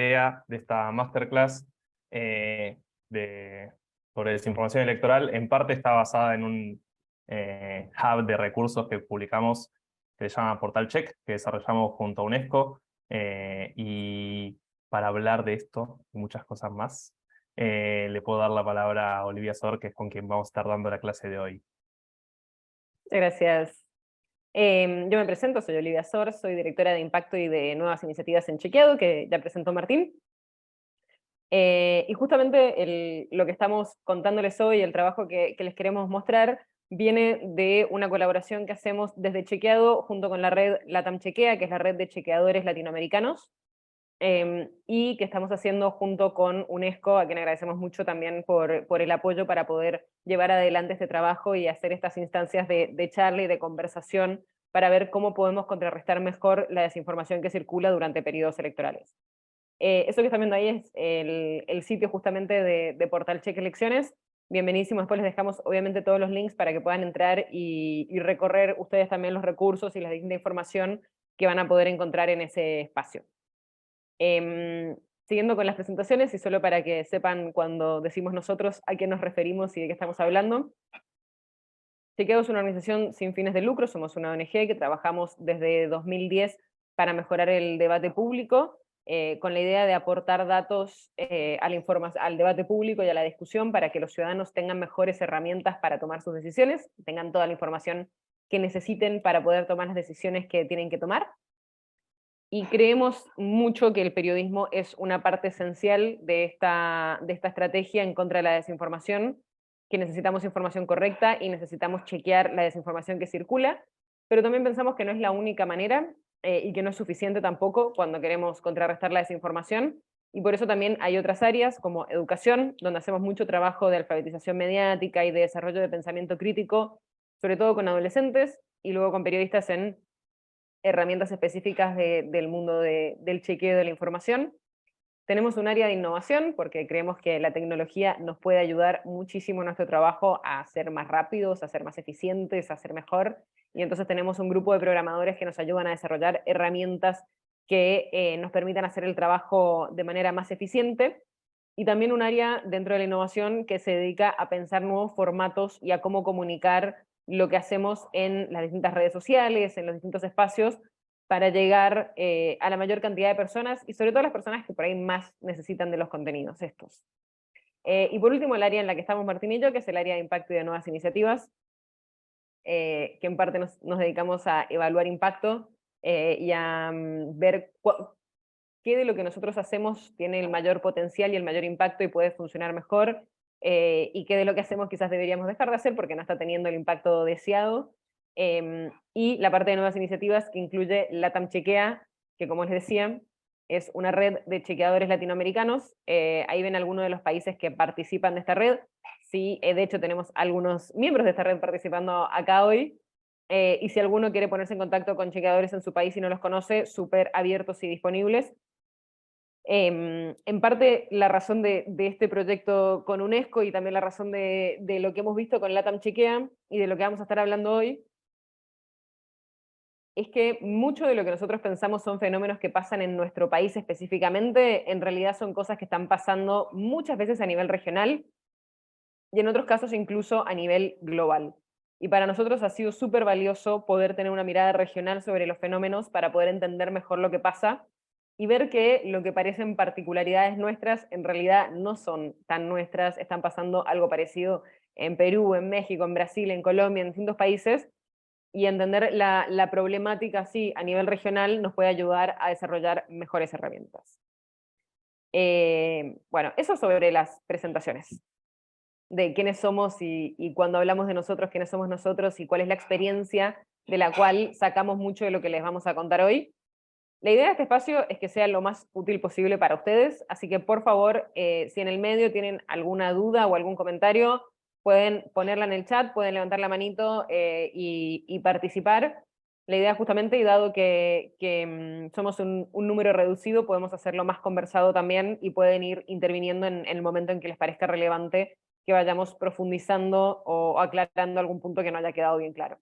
idea de esta masterclass sobre desinformación electoral. En parte está basada en un hub de recursos que publicamos que se llama Portal Check, que desarrollamos junto a UNESCO. Y para hablar de esto y muchas cosas más, le puedo dar la palabra a Olivia Sor, que es con quien vamos a estar dando la clase de hoy. Muchas gracias. Yo me presento, soy Olivia Sor, soy directora de Impacto y de Nuevas Iniciativas en Chequeado, que ya presentó Martín. Y justamente lo que estamos contándoles hoy, el trabajo que les queremos mostrar, viene de una colaboración que hacemos desde Chequeado junto con la red LATAM Chequea, que es la red de chequeadores latinoamericanos, y que estamos haciendo junto con UNESCO, a quien agradecemos mucho también por el apoyo para poder llevar adelante este trabajo y hacer estas instancias de charla y de conversación para ver cómo podemos contrarrestar mejor la desinformación que circula durante periodos electorales. Eso que están viendo ahí es el sitio justamente de Portal Check Elecciones. Bienvenidísimo, después les dejamos obviamente todos los links para que puedan entrar y recorrer ustedes también los recursos y la distinta información que van a poder encontrar en ese espacio. Siguiendo con las presentaciones, y solo para que sepan cuando decimos nosotros a qué nos referimos y de qué estamos hablando. Chequeado es una organización sin fines de lucro, somos una ONG que trabajamos desde 2010 para mejorar el debate público, con la idea de aportar datos al debate público y a la discusión para que los ciudadanos tengan mejores herramientas para tomar sus decisiones, tengan toda la información que necesiten para poder tomar las decisiones que tienen que tomar. Y creemos mucho que el periodismo es una parte esencial de esta estrategia en contra de la desinformación, que necesitamos información correcta y necesitamos chequear la desinformación que circula, pero también pensamos que no es la única manera y que no es suficiente tampoco cuando queremos contrarrestar la desinformación, y por eso también hay otras áreas como educación, donde hacemos mucho trabajo de alfabetización mediática y de desarrollo de pensamiento crítico, sobre todo con adolescentes, y luego con periodistas en herramientas específicas del mundo del chequeo de la información. Tenemos un área de innovación porque creemos que la tecnología nos puede ayudar muchísimo en nuestro trabajo a ser más rápidos, a ser más eficientes, a ser mejor. Y entonces tenemos un grupo de programadores que nos ayudan a desarrollar herramientas que nos permitan hacer el trabajo de manera más eficiente. Y también un área dentro de la innovación que se dedica a pensar nuevos formatos y a cómo comunicar lo que hacemos en las distintas redes sociales, en los distintos espacios, para llegar a la mayor cantidad de personas y sobre todo a las personas que por ahí más necesitan de los contenidos estos. Y por último, el área en la que estamos Martín y yo, que es el área de impacto y de nuevas iniciativas, que en parte nos dedicamos a evaluar impacto y a ver qué de lo que nosotros hacemos tiene el mayor potencial y el mayor impacto y puede funcionar mejor, y qué de lo que hacemos quizás deberíamos dejar de hacer porque no está teniendo el impacto deseado. Y la parte de nuevas iniciativas que incluye LATAM Chequea, que como les decía, es una red de chequeadores latinoamericanos. Ahí ven algunos de los países que participan de esta red. Sí, de hecho tenemos algunos miembros de esta red participando acá hoy. Y si alguno quiere ponerse en contacto con chequeadores en su país y no los conoce, súper abiertos y disponibles. En parte la razón de este proyecto con UNESCO y también la razón de lo que hemos visto con LATAM Chequea y de lo que vamos a estar hablando hoy, es que mucho de lo que nosotros pensamos son fenómenos que pasan en nuestro país específicamente, en realidad son cosas que están pasando muchas veces a nivel regional y en otros casos incluso a nivel global. Y para nosotros ha sido súper valioso poder tener una mirada regional sobre los fenómenos para poder entender mejor lo que pasa y ver que lo que parecen particularidades nuestras en realidad no son tan nuestras, están pasando algo parecido en Perú, en México, en Brasil, en Colombia, en distintos países, y entender la problemática así a nivel regional nos puede ayudar a desarrollar mejores herramientas. Bueno, eso sobre las presentaciones de quiénes somos y cuando hablamos de nosotros, quiénes somos nosotros y cuál es la experiencia de la cual sacamos mucho de lo que les vamos a contar hoy. La idea de este espacio es que sea lo más útil posible para ustedes, así que por favor, si en el medio tienen alguna duda o algún comentario, pueden ponerla en el chat, pueden levantar la manito y participar. La idea justamente, y dado que somos un número reducido, podemos hacerlo más conversado también y pueden ir interviniendo en el momento en que les parezca relevante que vayamos profundizando o aclarando algún punto que no haya quedado bien claro.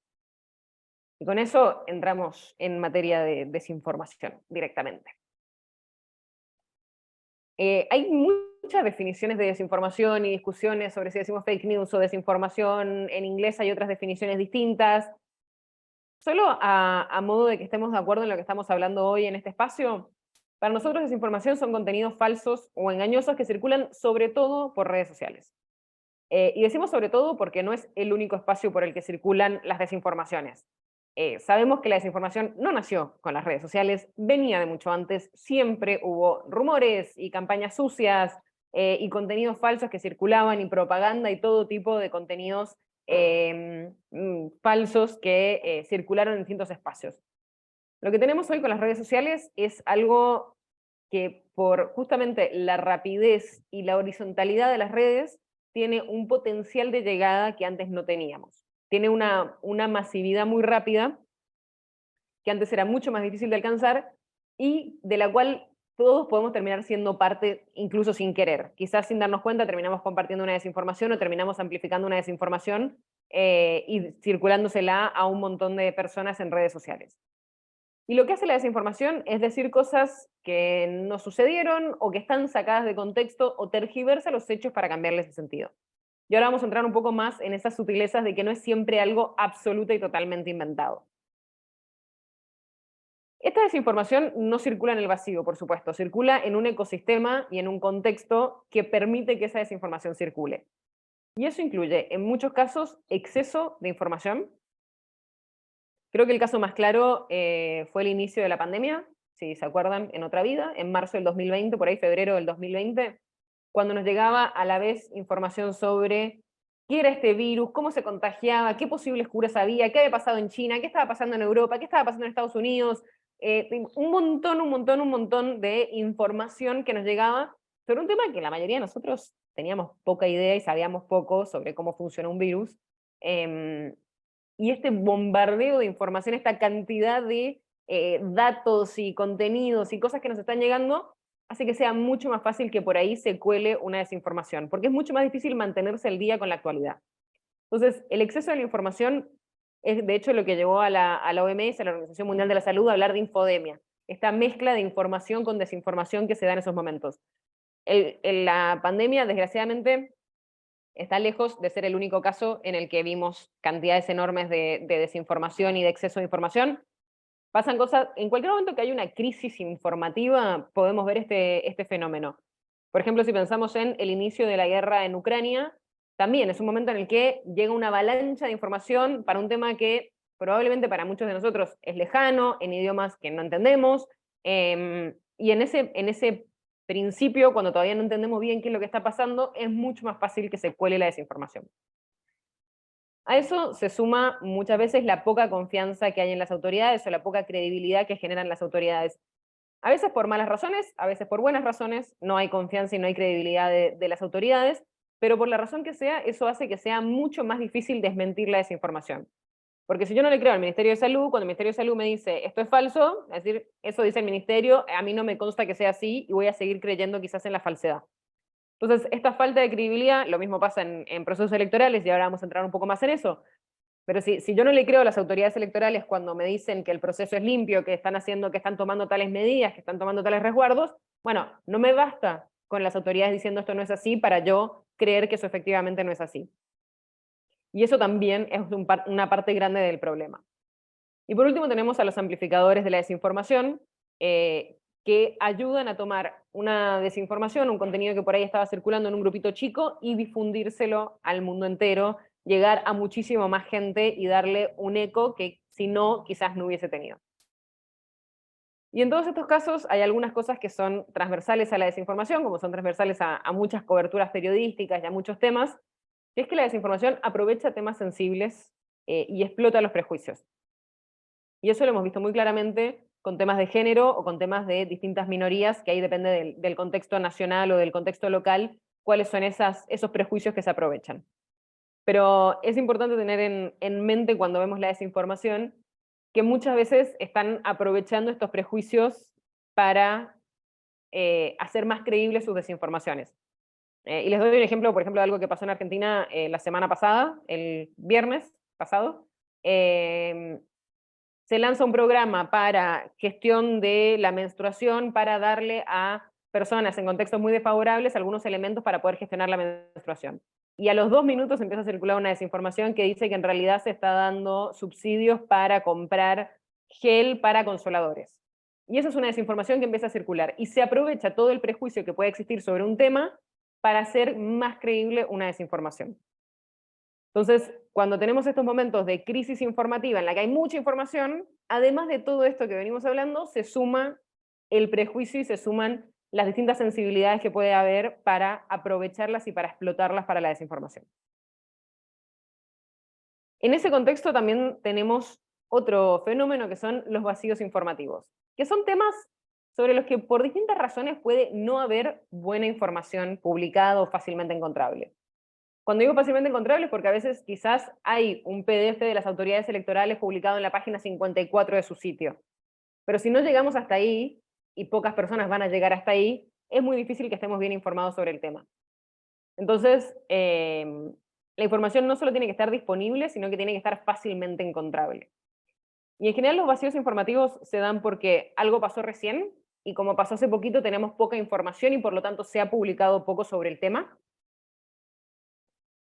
Y con eso entramos en materia de desinformación directamente. Hay muchas definiciones de desinformación y discusiones sobre si decimos fake news o desinformación. En inglés hay otras definiciones distintas. Solo a modo de que estemos de acuerdo en lo que estamos hablando hoy en este espacio, para nosotros desinformación son contenidos falsos o engañosos que circulan sobre todo por redes sociales. Y decimos sobre todo porque no es el único espacio por el que circulan las desinformaciones. Sabemos que la desinformación no nació con las redes sociales, venía de mucho antes, siempre hubo rumores y campañas sucias y contenidos falsos que circulaban y propaganda y todo tipo de contenidos falsos que circularon en distintos espacios. Lo que tenemos hoy con las redes sociales es algo que por justamente la rapidez y la horizontalidad de las redes tiene un potencial de llegada que antes no teníamos. Tiene una masividad muy rápida que antes era mucho más difícil de alcanzar y de la cual todos podemos terminar siendo parte incluso sin querer. Quizás sin darnos cuenta terminamos compartiendo una desinformación o terminamos amplificando una desinformación y circulándosela a un montón de personas en redes sociales. Y lo que hace la desinformación es decir cosas que no sucedieron o que están sacadas de contexto o tergiversa los hechos para cambiarles el sentido. Y ahora vamos a entrar un poco más en esas sutilezas de que no es siempre algo absoluto y totalmente inventado. Esta desinformación no circula en el vacío, por supuesto, circula en un ecosistema y en un contexto que permite que esa desinformación circule. Y eso incluye, en muchos casos, exceso de información. Creo que el caso más claro fue el inicio de la pandemia, si se acuerdan, en otra vida, en marzo del 2020, por ahí febrero del 2020, cuando nos llegaba a la vez información sobre qué era este virus, cómo se contagiaba, qué posibles curas había, qué había pasado en China, qué estaba pasando en Europa, qué estaba pasando en Estados Unidos, un montón de información que nos llegaba sobre un tema que la mayoría de nosotros teníamos poca idea y sabíamos poco sobre cómo funciona un virus. Y este bombardeo de información, esta cantidad de datos y contenidos y cosas que nos están llegando, hace que sea mucho más fácil que por ahí se cuele una desinformación, porque es mucho más difícil mantenerse al día con la actualidad. Entonces, el exceso de la información es de hecho lo que llevó a la OMS, a la Organización Mundial de la Salud, a hablar de infodemia, esta mezcla de información con desinformación que se da en esos momentos. La pandemia, desgraciadamente, está lejos de ser el único caso en el que vimos cantidades enormes de desinformación y de exceso de información. Pasan cosas, en cualquier momento que hay una crisis informativa, podemos ver este fenómeno. Por ejemplo, si pensamos en el inicio de la guerra en Ucrania, también es un momento en el que llega una avalancha de información para un tema que probablemente para muchos de nosotros es lejano, en idiomas que no entendemos, y en ese principio, cuando todavía no entendemos bien qué es lo que está pasando, es mucho más fácil que se cuele la desinformación. A eso se suma muchas veces la poca confianza que hay en las autoridades o la poca credibilidad que generan las autoridades. A veces por malas razones, a veces por buenas razones, no hay confianza y no hay credibilidad de las autoridades, pero por la razón que sea, eso hace que sea mucho más difícil desmentir la desinformación. Porque si yo no le creo al Ministerio de Salud, cuando el Ministerio de Salud me dice esto es falso, es decir, eso dice el Ministerio, a mí no me consta que sea así y voy a seguir creyendo quizás en la falsedad. Entonces, esta falta de credibilidad, lo mismo pasa en procesos electorales, y ahora vamos a entrar un poco más en eso, pero si yo no le creo a las autoridades electorales cuando me dicen que el proceso es limpio, que están haciendo, que están tomando tales medidas, que están tomando tales resguardos, bueno, no me basta con las autoridades diciendo esto no es así para yo creer que eso efectivamente no es así. Y eso también es una parte grande del problema. Y por último tenemos a los amplificadores de la desinformación, que ayudan a tomar una desinformación, un contenido que por ahí estaba circulando en un grupito chico y difundírselo al mundo entero, llegar a muchísimo más gente y darle un eco que si no, quizás no hubiese tenido. Y en todos estos casos hay algunas cosas que son transversales a la desinformación, como son transversales a muchas coberturas periodísticas y a muchos temas, que es que la desinformación aprovecha temas sensibles y explota los prejuicios. Y eso lo hemos visto muy claramente con temas de género o con temas de distintas minorías, que ahí depende del contexto nacional o del contexto local, cuáles son esos prejuicios que se aprovechan. Pero es importante tener en mente cuando vemos la desinformación que muchas veces están aprovechando estos prejuicios para hacer más creíbles sus desinformaciones. Y les doy un ejemplo, por ejemplo, de algo que pasó en Argentina la semana pasada, el viernes pasado. Se lanza un programa para gestión de la menstruación para darle a personas en contextos muy desfavorables algunos elementos para poder gestionar la menstruación. Y a los 2 minutos empieza a circular una desinformación que dice que en realidad se está dando subsidios para comprar gel para consoladores. Y eso es una desinformación que empieza a circular. Y se aprovecha todo el prejuicio que puede existir sobre un tema para hacer más creíble una desinformación. Entonces, cuando tenemos estos momentos de crisis informativa en la que hay mucha información, además de todo esto que venimos hablando, se suma el prejuicio y se suman las distintas sensibilidades que puede haber para aprovecharlas y para explotarlas para la desinformación. En ese contexto también tenemos otro fenómeno que son los vacíos informativos, que son temas sobre los que por distintas razones puede no haber buena información publicada o fácilmente encontrable. Cuando digo fácilmente encontrable es porque a veces quizás hay un PDF de las autoridades electorales publicado en la página 54 de su sitio. Pero si no llegamos hasta ahí, y pocas personas van a llegar hasta ahí, es muy difícil que estemos bien informados sobre el tema. Entonces, la información no solo tiene que estar disponible, sino que tiene que estar fácilmente encontrable. Y en general los vacíos informativos se dan porque algo pasó recién, y como pasó hace poquito tenemos poca información y por lo tanto se ha publicado poco sobre el tema.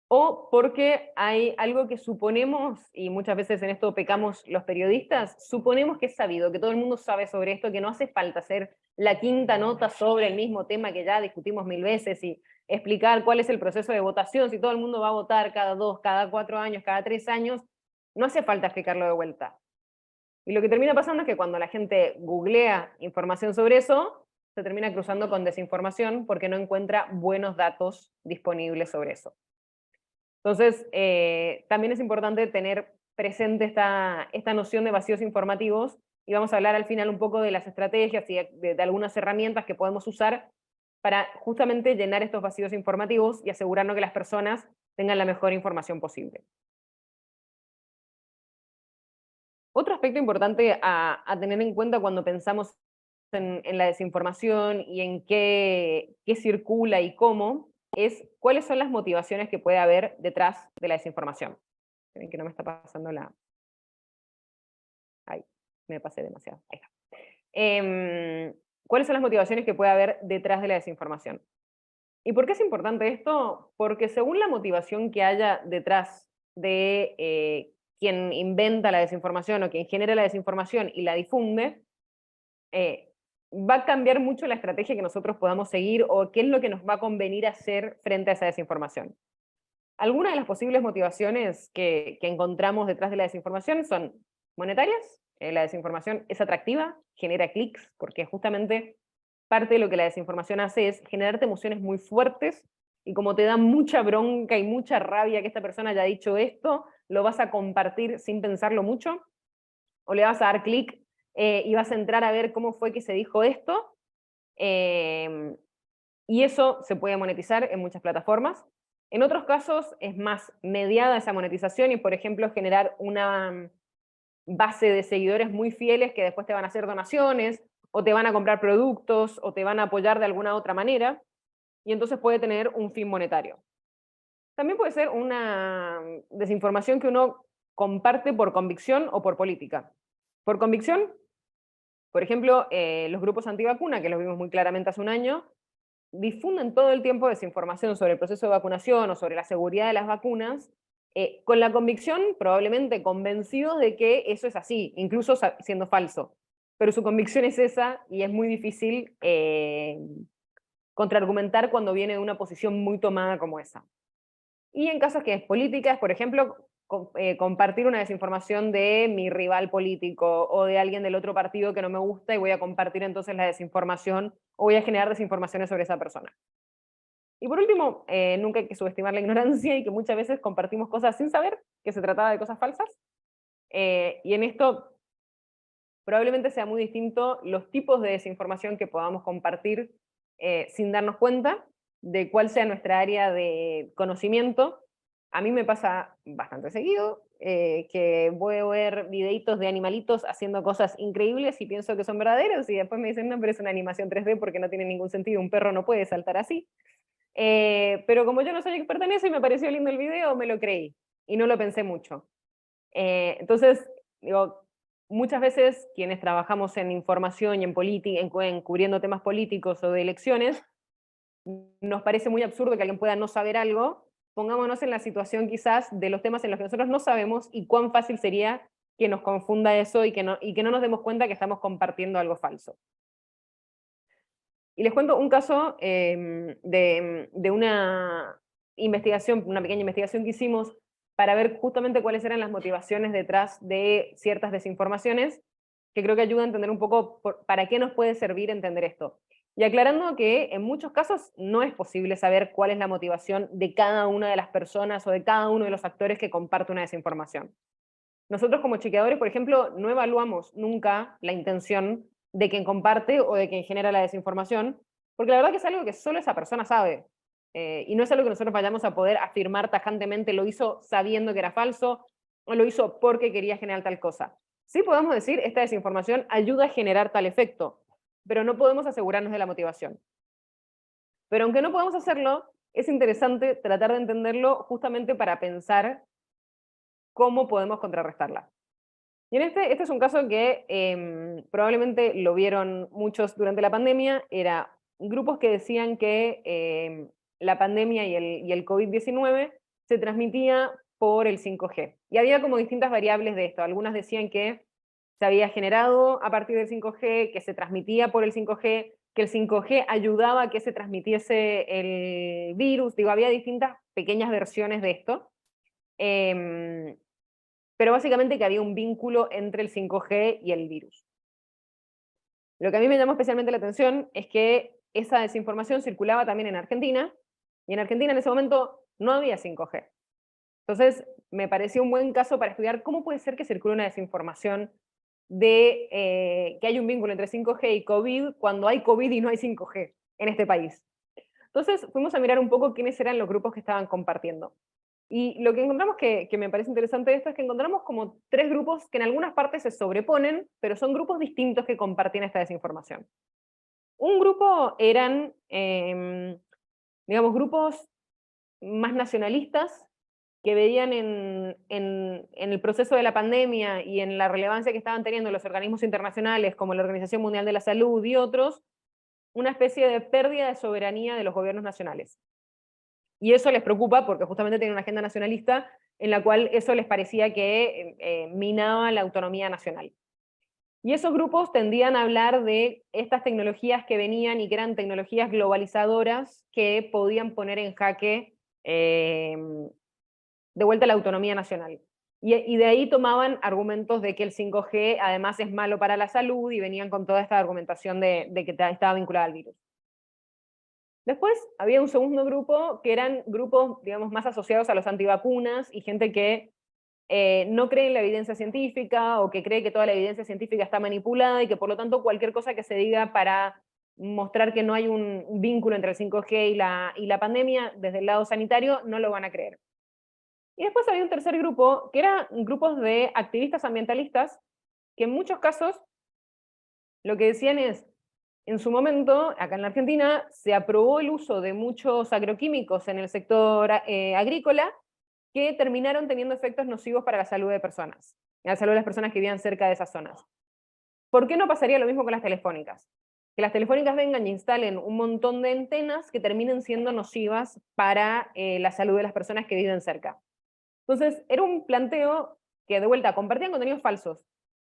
O porque hay algo que suponemos, y muchas veces en esto pecamos los periodistas, suponemos que es sabido, que todo el mundo sabe sobre esto, que no hace falta hacer la quinta nota sobre el mismo tema que ya discutimos 1000 veces y explicar cuál es el proceso de votación, si todo el mundo va a votar cada 2, cada 4 años, cada 3 años, no hace falta explicarlo de vuelta. Y lo que termina pasando es que cuando la gente googlea información sobre eso, se termina cruzando con desinformación porque no encuentra buenos datos disponibles sobre eso. Entonces, también es importante tener presente esta noción de vacíos informativos y vamos a hablar al final un poco de las estrategias y de algunas herramientas que podemos usar para justamente llenar estos vacíos informativos y asegurarnos que las personas tengan la mejor información posible. Otro aspecto importante a tener en cuenta cuando pensamos en la desinformación y en qué circula y cómo, es cuáles son las motivaciones que puede haber detrás de la desinformación. Ven que no me está pasando la... Ay, me pasé demasiado. Ahí está. ¿Cuáles son las motivaciones que puede haber detrás de la desinformación? ¿Y por qué es importante esto? Porque según la motivación que haya detrás de quien inventa la desinformación o quien genera la desinformación y la difunde, va a cambiar mucho la estrategia que nosotros podamos seguir o qué es lo que nos va a convenir hacer frente a esa desinformación. Algunas de las posibles motivaciones que encontramos detrás de la desinformación son monetarias. La desinformación es atractiva, genera clics, porque justamente parte de lo que la desinformación hace es generarte emociones muy fuertes y como te da mucha bronca y mucha rabia que esta persona haya dicho esto, lo vas a compartir sin pensarlo mucho o le vas a dar clic y vas a entrar a ver cómo fue que se dijo esto. Y eso se puede monetizar en muchas plataformas. En otros casos es más mediada esa monetización y, por ejemplo, generar una base de seguidores muy fieles que después te van a hacer donaciones o te van a comprar productos o te van a apoyar de alguna otra manera y entonces puede tener un fin monetario. También puede ser una desinformación que uno comparte por convicción o por política. Por convicción, por ejemplo, los grupos antivacuna, que los vimos muy claramente hace un año, difunden todo el tiempo desinformación sobre el proceso de vacunación o sobre la seguridad de las vacunas, con la convicción, probablemente convencidos de que eso es así, incluso siendo falso. Pero su convicción es esa y es muy difícil contraargumentar cuando viene de una posición muy tomada como esa. Y en casos que es políticas, por ejemplo, compartir una desinformación de mi rival político o de alguien del otro partido que no me gusta y voy a compartir entonces la desinformación o voy a generar desinformaciones sobre esa persona. Y por último, nunca hay que subestimar la ignorancia y que muchas veces compartimos cosas sin saber que se trataba de cosas falsas. Y en esto probablemente sea muy distinto los tipos de desinformación que podamos compartir sin darnos cuenta de cuál sea nuestra área de conocimiento. A mí me pasa bastante seguido que voy a ver videitos de animalitos haciendo cosas increíbles y pienso que son verdaderos y después me dicen, no, pero es una animación 3D porque no tiene ningún sentido, un perro no puede saltar así. Pero como yo no soy experta en eso y me pareció lindo el video, me lo creí y no lo pensé mucho. Entonces, digo, muchas veces quienes trabajamos en información y en política, en cubriendo temas políticos o de elecciones, nos parece muy absurdo que alguien pueda no saber algo. Pongámonos en la situación quizás de los temas en los que nosotros no sabemos y cuán fácil sería que nos confunda eso y que no nos demos cuenta que estamos compartiendo algo falso. Y les cuento un caso de una investigación, una pequeña investigación que hicimos para ver justamente cuáles eran las motivaciones detrás de ciertas desinformaciones, que creo que ayuda a entender un poco para qué nos puede servir entender esto. Y aclarando que en muchos casos no es posible saber cuál es la motivación de cada una de las personas o de cada uno de los actores que comparte una desinformación. Nosotros como chequeadores, por ejemplo, no evaluamos nunca la intención de quien comparte o de quien genera la desinformación, porque la verdad que es algo que solo esa persona sabe. Y no es algo que nosotros vayamos a poder afirmar tajantemente, lo hizo sabiendo que era falso, o lo hizo porque quería generar tal cosa. Sí podemos decir, esta desinformación ayuda a generar tal efecto, pero no podemos asegurarnos de la motivación. Pero aunque no podemos hacerlo, es interesante tratar de entenderlo justamente para pensar cómo podemos contrarrestarla. Y este es un caso que probablemente lo vieron muchos durante la pandemia, era grupos que decían que la pandemia y el COVID-19 se transmitía por el 5G. Y había como distintas variables de esto. Algunas decían que se había generado a partir del 5G, que se transmitía por el 5G, que el 5G ayudaba a que se transmitiese el virus. Digo, había distintas pequeñas versiones de esto. Pero básicamente que había un vínculo entre el 5G y el virus. Lo que a mí me llamó especialmente la atención es que esa desinformación circulaba también en Argentina, y en Argentina en ese momento no había 5G. Entonces, me pareció un buen caso para estudiar cómo puede ser que circule una desinformación de que hay un vínculo entre 5G y COVID cuando hay COVID y no hay 5G en este país. Entonces, fuimos a mirar un poco quiénes eran los grupos que estaban compartiendo. Y lo que encontramos que me parece interesante de esto es que encontramos como tres grupos que en algunas partes se sobreponen, pero son grupos distintos que compartían esta desinformación. Un grupo eran, digamos, grupos más nacionalistas que veían en el proceso de la pandemia y en la relevancia que estaban teniendo los organismos internacionales como la Organización Mundial de la Salud y otros, una especie de pérdida de soberanía de los gobiernos nacionales. Y eso les preocupa porque justamente tienen una agenda nacionalista en la cual eso les parecía que minaba la autonomía nacional. Y esos grupos tendían a hablar de estas tecnologías que venían y que eran tecnologías globalizadoras que podían poner en jaque de vuelta la autonomía nacional. Y de ahí tomaban argumentos de que el 5G además es malo para la salud y venían con toda esta argumentación de que estaba vinculada al virus. Después había un segundo grupo que eran grupos, digamos, más asociados a los antivacunas y gente que no cree en la evidencia científica o que cree que toda la evidencia científica está manipulada y que por lo tanto cualquier cosa que se diga para mostrar que no hay un vínculo entre el 5G y la pandemia desde el lado sanitario no lo van a creer. Y después había un tercer grupo que eran grupos de activistas ambientalistas que en muchos casos lo que decían es, en su momento, acá en la Argentina, se aprobó el uso de muchos agroquímicos en el sector agrícola que terminaron teniendo efectos nocivos para la salud de personas, la salud de las personas que vivían cerca de esas zonas. ¿Por qué no pasaría lo mismo con las telefónicas? Que las telefónicas vengan y instalen un montón de antenas que terminen siendo nocivas para la salud de las personas que viven cerca. Entonces, era un planteo que, de vuelta, compartían contenidos falsos,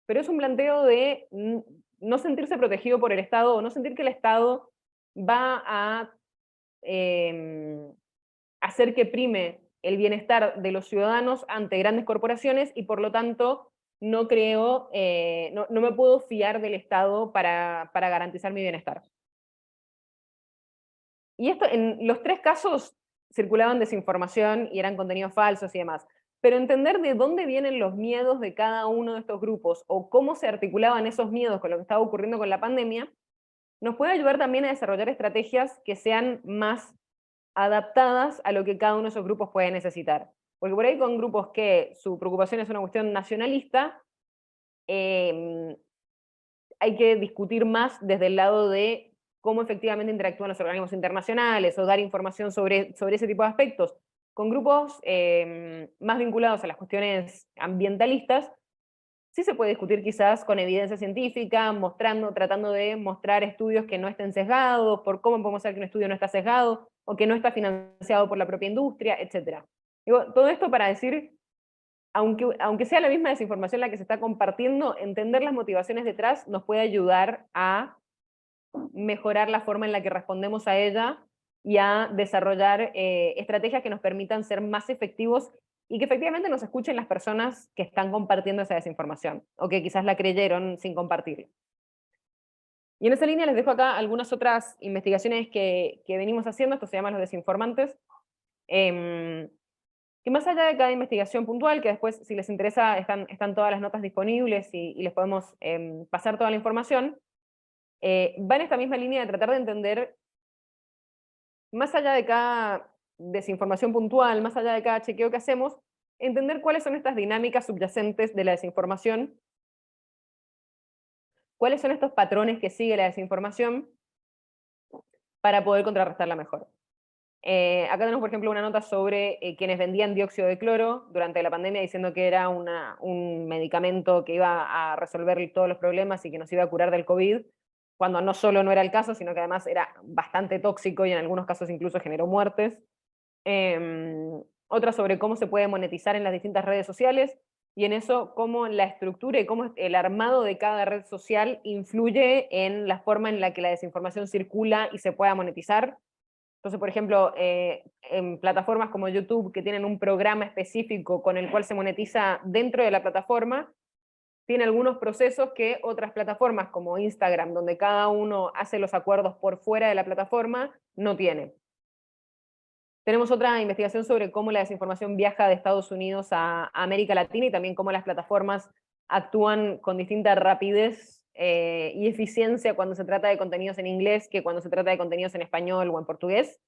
pero es un planteo de no sentirse protegido por el Estado o no sentir que el Estado va a hacer que prime el bienestar de los ciudadanos ante grandes corporaciones y por lo tanto no creo, no me puedo fiar del Estado para garantizar mi bienestar. Y esto, en los tres casos circulaban desinformación y eran contenidos falsos y demás. Pero entender de dónde vienen los miedos de cada uno de estos grupos o cómo se articulaban esos miedos con lo que estaba ocurriendo con la pandemia, nos puede ayudar también a desarrollar estrategias que sean más adaptadas a lo que cada uno de esos grupos puede necesitar. Porque por ahí con grupos que su preocupación es una cuestión nacionalista, hay que discutir más desde el lado de cómo efectivamente interactúan los organismos internacionales o dar información sobre ese tipo de aspectos. Con grupos más vinculados a las cuestiones ambientalistas, Sí se puede discutir quizás con evidencia científica, tratando de mostrar estudios que no estén sesgados, por cómo podemos saber que un estudio no está sesgado, o que no está financiado por la propia industria, etc. Digo, todo esto para decir, aunque sea la misma desinformación la que se está compartiendo, entender las motivaciones detrás nos puede ayudar a mejorar la forma en la que respondemos a ella y a desarrollar estrategias que nos permitan ser más efectivos y que efectivamente nos escuchen las personas que están compartiendo esa desinformación, o que quizás la creyeron sin compartirla. Y en esa línea les dejo acá algunas otras investigaciones que venimos haciendo, esto se llama los desinformantes, que más allá de cada investigación puntual, que después, si les interesa, están todas las notas disponibles y les podemos pasar toda la información, va en esta misma línea de tratar de entender, más allá de cada desinformación puntual, más allá de cada chequeo que hacemos, entender cuáles son estas dinámicas subyacentes de la desinformación, cuáles son estos patrones que sigue la desinformación para poder contrarrestarla mejor. Acá tenemos, por ejemplo, una nota sobre quienes vendían dióxido de cloro durante la pandemia diciendo que era un medicamento que iba a resolver todos los problemas y que nos iba a curar del COVID, cuando no solo no era el caso, sino que además era bastante tóxico y en algunos casos incluso generó muertes. Otra sobre cómo se puede monetizar en las distintas redes sociales, y en eso cómo la estructura y cómo el armado de cada red social influye en la forma en la que la desinformación circula y se pueda monetizar. Entonces, por ejemplo, en plataformas como YouTube, que tienen un programa específico con el cual se monetiza dentro de la plataforma, tiene algunos procesos que otras plataformas como Instagram, donde cada uno hace los acuerdos por fuera de la plataforma, no tiene. Tenemos otra investigación sobre cómo la desinformación viaja de Estados Unidos a América Latina y también cómo las plataformas actúan con distinta rapidez y eficiencia cuando se trata de contenidos en inglés que cuando se trata de contenidos en español o en portugués.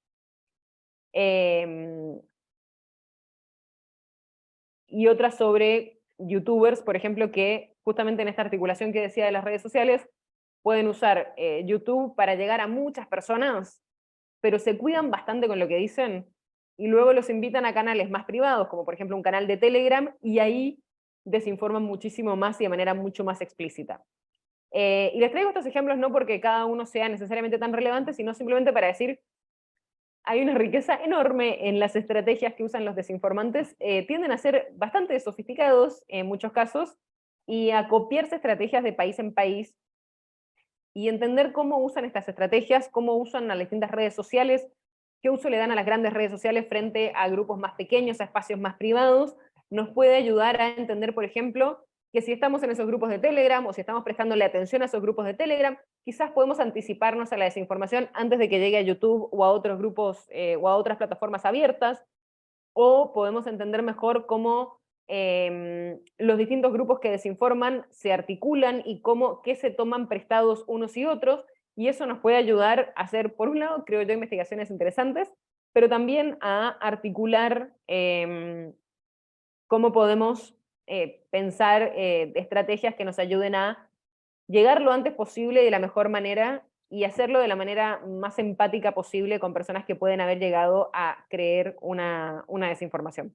Y otra sobre youtubers, por ejemplo, que justamente en esta articulación que decía de las redes sociales, pueden usar YouTube para llegar a muchas personas, pero se cuidan bastante con lo que dicen, y luego los invitan a canales más privados, como por ejemplo un canal de Telegram, y ahí desinforman muchísimo más y de manera mucho más explícita. Y les traigo estos ejemplos no porque cada uno sea necesariamente tan relevante, sino simplemente para decir, hay una riqueza enorme en las estrategias que usan los desinformantes, tienden a ser bastante sofisticados en muchos casos, y a copiarse estrategias de país en país, y entender cómo usan estas estrategias, cómo usan las distintas redes sociales, qué uso le dan a las grandes redes sociales frente a grupos más pequeños, a espacios más privados, nos puede ayudar a entender, por ejemplo, que si estamos en esos grupos de Telegram o si estamos prestándole atención a esos grupos de Telegram, quizás podemos anticiparnos a la desinformación antes de que llegue a YouTube o a otros grupos o a otras plataformas abiertas, o podemos entender mejor cómo los distintos grupos que desinforman se articulan y qué se toman prestados unos y otros, y eso nos puede ayudar a hacer, por un lado, creo yo, investigaciones interesantes, pero también a articular cómo podemos pensar estrategias que nos ayuden a llegar lo antes posible y de la mejor manera, y hacerlo de la manera más empática posible con personas que pueden haber llegado a creer una desinformación.